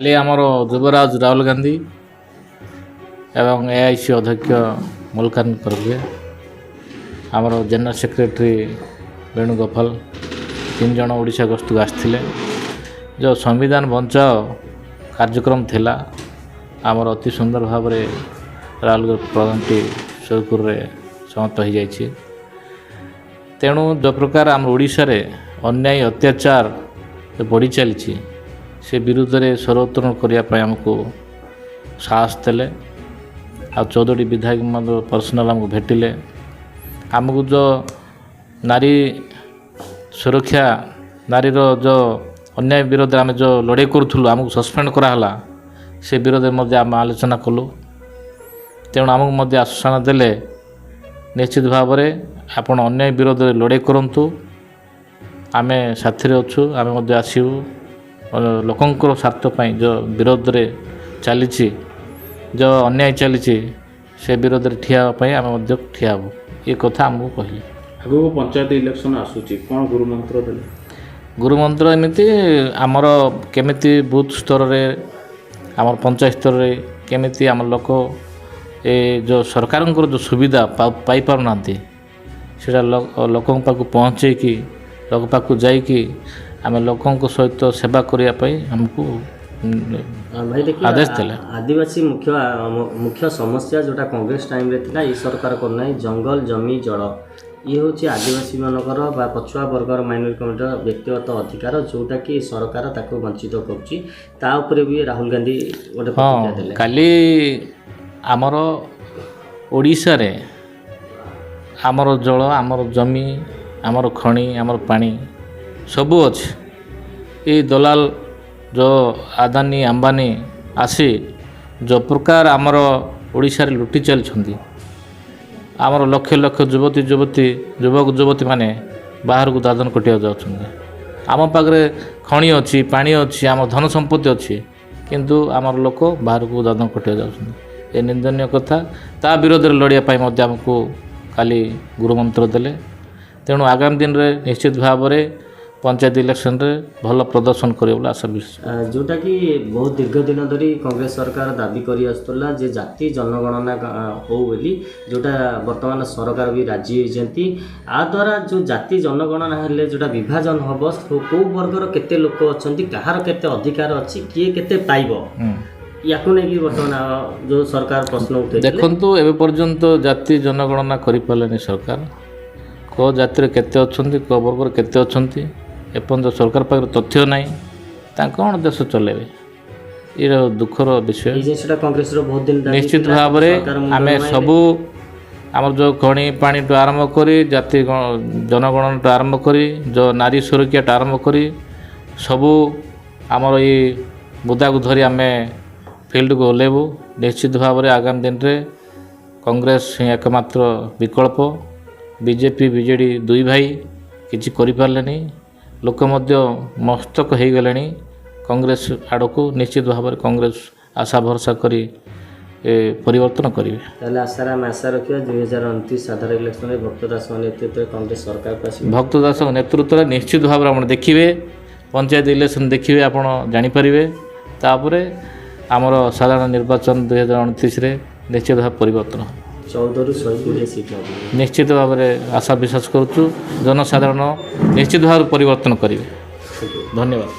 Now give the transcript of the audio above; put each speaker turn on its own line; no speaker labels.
କାଲି ଆମର ଯୁବରାଜ ରାହୁଲ ଗାନ୍ଧୀ ଏବଂ AIC ଅଧ୍ୟକ୍ଷ ମଲ୍ଲିକାର୍ଜୁନ ଖଡ଼ଗେ, ଆମର ଜେନେରାଲ ସେକ୍ରେଟାରୀ ବେଣୁଗୋପାଳ 3 ଜଣ ଓଡ଼ିଶା ଗସ୍ତକୁ ଆସିଥିଲେ। ଯେଉଁ ସମ୍ବିଧାନ ବଞ୍ଚାଅ କାର୍ଯ୍ୟକ୍ରମ ଥିଲା, ଆମର ଅତି ସୁନ୍ଦର ଭାବରେ ରାହୁଲ ପ୍ରଧାନଟି ସୁରୁଖୁରୁରେ ସମାପ୍ତ ହୋଇଯାଇଛି। ତେଣୁ ଯେଉଁ ପ୍ରକାର ଆମର ଓଡ଼ିଶାରେ ଅନ୍ୟାୟ ଅତ୍ୟାଚାର ବଢ଼ି ଚାଲିଛି, ସେ ବିରୁଦ୍ଧରେ ସ୍ୱର ଉତ୍ତୋଳନ କରିବା ପାଇଁ ଆମକୁ ସାହସ ଦେଲେ। ଆଉ 14ଟି ବିଧାୟକ ମଧ୍ୟ ପର୍ସନାଲ ଆମକୁ ଭେଟିଲେ। ଆମକୁ ଯେଉଁ ନାରୀ ସୁରକ୍ଷା, ନାରୀର ଯେଉଁ ଅନ୍ୟାୟ ବିରୋଧରେ ଆମେ ଯେଉଁ ଲଢ଼େଇ କରୁଥିଲୁ, ଆମକୁ ସସ୍ପେଣ୍ଡ କରାହେଲା, ସେ ବିରୋଧରେ ମଧ୍ୟ ଆମେ ଆଲୋଚନା କଲୁ। ତେଣୁ ଆମକୁ ମଧ୍ୟ ଆଶ୍ୱାସନା ଦେଲେ, ନିଶ୍ଚିତ ଭାବରେ ଆପଣ ଅନ୍ୟାୟ ବିରୋଧରେ ଲଢ଼େଇ କରନ୍ତୁ, ଆମେ ସାଥିରେ ଅଛୁ, ଆମେ ମଧ୍ୟ ଆସିବୁ। ଲୋକଙ୍କର ସ୍ୱାର୍ଥ ପାଇଁ ଯେଉଁ ବିରୋଧରେ ଚାଲିଛି, ଯେଉଁ ଅନ୍ୟାୟ ଚାଲିଛି, ସେ ବିରୋଧରେ ଠିଆ ହେବା ପାଇଁ ଆମେ ମଧ୍ୟ ଠିଆ ହେବୁ, ଏ କଥା ଆମକୁ କହିଲେ।
ଆଗକୁ ପଞ୍ଚାୟତ ଇଲେକ୍ସନ୍ ଆସୁଛି, କ'ଣ ଗୁରୁମନ୍ତ୍ର ଦେଲେ?
ଗୁରୁମନ୍ତ୍ର ଏମିତି ଆମର କେମିତି ବୁଥ ସ୍ତରରେ, ଆମର ପଞ୍ଚାୟତ ସ୍ତରରେ କେମିତି ଆମ ଲୋକ ଏ ଯେଉଁ ସରକାରଙ୍କର ଯେଉଁ ସୁବିଧା ପାଇପାରୁନାହାନ୍ତି, ସେଇଟା ଲୋକଙ୍କ ପାଖକୁ ପହଞ୍ଚେଇକି, ଲୋକ ପାଖକୁ ଯାଇକି ଆମେ ଲୋକଙ୍କ ସହିତ ସେବା କରିବା ପାଇଁ ଆମକୁ
ଭାଇ ଦେଖିବା,
ଆଦେଶ ଦେଲେ।
ଆଦିବାସୀ ମୁଖ୍ୟ ସମସ୍ୟା ଯେଉଁଟା କଂଗ୍ରେସ ଟାଇମ୍ରେ ଥିଲା, ଏଇ ସରକାର କରୁନାହିଁ, ଜଙ୍ଗଲ ଜମି ଜଳ। ଇଏ ହେଉଛି ଆଦିବାସୀମାନଙ୍କର ବା ପଛୁଆ ବର୍ଗର ମାଇନରିଟି କମ୍ୟୁନିଟିର ବ୍ୟକ୍ତିଗତ ଅଧିକାର, ଯେଉଁଟାକି ସରକାର ତାକୁ ବଞ୍ଚିତ କରୁଛି। ତା ଉପରେ ବି ରାହୁଲ ଗାନ୍ଧୀ ଗୋଟେ ପ୍ରତିକ୍ରିୟା ଦେଲେ।
କାଲି ଆମର ଓଡ଼ିଶାରେ ଆମର ଜଳ, ଆମର ଜମି, ଆମର ଖଣି, ଆମର ପାଣି ସବୁ ଅଛି। ଏଇ ଦଲାଲ ଯେଉଁ ଆଦାନୀ ଆମ୍ବାନୀ ଆସି ଯେଉଁ ପ୍ରକାର ଆମର ଓଡ଼ିଶାରେ ଲୁଟି ଚାଲିଛନ୍ତି, ଆମର ଲକ୍ଷ ଲକ୍ଷ ଯୁବକ ଯୁବତୀମାନେ ବାହାରକୁ ଦାଦନ ଖଟିବାକୁ ଯାଉଛନ୍ତି। ଆମ ପାଖରେ ଖଣି ଅଛି, ପାଣି ଅଛି, ଆମ ଧନ ସମ୍ପତ୍ତି ଅଛି, କିନ୍ତୁ ଆମର ଲୋକ ବାହାରକୁ ଦାଦନ ଖଟିବାକୁ ଯାଉଛନ୍ତି। ଏ ନିନ୍ଦନୀୟ କଥା। ତା ବିରୋଧରେ ଲଢ଼ିବା ପାଇଁ ମଧ୍ୟ ଆମକୁ କାଲି ଗୁରୁମନ୍ତ୍ର ଦେଲେ। ତେଣୁ ଆଗାମୀ ଦିନରେ ନିଶ୍ଚିତ ଭାବରେ ପଞ୍ଚାୟତ ଇଲେକ୍ସନରେ ଭଲ ପ୍ରଦର୍ଶନ କରିବ ବୋଲି ଆଶା ବିଶ୍ୱାସ।
ଯେଉଁଟାକି ବହୁତ ଦୀର୍ଘ ଦିନ ଧରି କଂଗ୍ରେସ ସରକାର ଦାବି କରି ଆସୁଥିଲା ଯେ ଜାତି ଜନଗଣନା ହେଉ ବୋଲି, ଯେଉଁଟା ବର୍ତ୍ତମାନ ସରକାର ବି ରାଜି ହୋଇଛନ୍ତି। ଆ ଦ୍ୱାରା ଯେଉଁ ଜାତି ଜନଗଣନା ହେଲେ ଯେଉଁଟା ବିଭାଜନ ହେବ, କେଉଁ ବର୍ଗର କେତେ ଲୋକ ଅଛନ୍ତି, କାହାର କେତେ ଅଧିକାର ଅଛି, କିଏ କେତେ ପାଇବ, ୟାକୁ ନେଇକି ବର୍ତ୍ତମାନ ଯେଉଁ ସରକାର ପ୍ରଶ୍ନ ଉଠାଇଲେ।
ଦେଖନ୍ତୁ, ଏବେ ପର୍ଯ୍ୟନ୍ତ ଜାତି ଜନଗଣନା କରିପାରିଲେନି ସରକାର। କେଉଁ ଜାତିରେ କେତେ ଅଛନ୍ତି, କେଉଁ ବର୍ଗରେ କେତେ ଅଛନ୍ତି, ଏପର୍ଯ୍ୟନ୍ତ ସରକାର ପାଖରେ ତଥ୍ୟ ନାହିଁ। ତାଙ୍କ କ'ଣ ଦେଶ ଚଲେଇବେ? ଏଇଟା ଦୁଃଖର ବିଷୟ।
ଏଇ ଜିନିଷଟା କଂଗ୍ରେସର ବହୁତ ଦିନ
ନିଶ୍ଚିତ ଭାବରେ ଆମେ ସବୁ ଆମର ଯେଉଁ ଖଣି ପାଣିଠୁ ଆରମ୍ଭ କରି, ଜାତି ଜନଗଣନାଠୁ ଆରମ୍ଭ କରି, ଯେଉଁ ନାରୀ ସୁରକ୍ଷାଠୁ ଆରମ୍ଭ କରି, ସବୁ ଆମର ଏଇ ମୁଦାକୁ ଧରି ଆମେ ଫିଲ୍ଡକୁ ଓହ୍ଲାଇବୁ। ନିଶ୍ଚିତ ଭାବରେ ଆଗାମୀ ଦିନରେ କଂଗ୍ରେସ ହିଁ ଏକମାତ୍ର ବିକଳ୍ପ। ବିଜେପି ବିଜେଡ଼ି ଦୁଇ ଭାଇ କିଛି କରିପାରିଲେନି। ଲୋକ ମଧ୍ୟ ମସ୍ତକ ହୋଇଗଲେଣି କଂଗ୍ରେସ ଆଡ଼କୁ। ନିଶ୍ଚିତ ଭାବରେ କଂଗ୍ରେସ ଆଶା ଭରସା କରି ପରିବର୍ତ୍ତନ କରିବେ।
ତାହେଲେ ଆମେ ଆଶା ରଖିବା 2029 ସାଧାରଣ ଇଲେକ୍ସନରେ ଭକ୍ତ ଦାସଙ୍କ ନେତୃତ୍ୱରେ କଂଗ୍ରେସ ସରକାରକୁ ଆସିବ।
ଭକ୍ତ ଦାସଙ୍କ ନେତୃତ୍ୱରେ ନିଶ୍ଚିତ ଭାବରେ ଆପଣ ଦେଖିବେ, ପଞ୍ଚାୟତ ଇଲେକ୍ସନ୍ ଦେଖିବେ, ଆପଣ ଜାଣିପାରିବେ। ତାପରେ ଆମର ସାଧାରଣ ନିର୍ବାଚନ 2029ରେ ନିଶ୍ଚିତ ଭାବରେ ପରିବର୍ତ୍ତନ ହେବ।
14ରୁ 120 ସିଟ୍ ହେବ।
ନିଶ୍ଚିତ ଭାବରେ ଆଶା ବିଶ୍ୱାସ କରୁଛୁ, ଜନସାଧାରଣ ନିଶ୍ଚିତ ଭାବରେ ପରିବର୍ତ୍ତନ କରିବେ। ଧନ୍ୟବାଦ।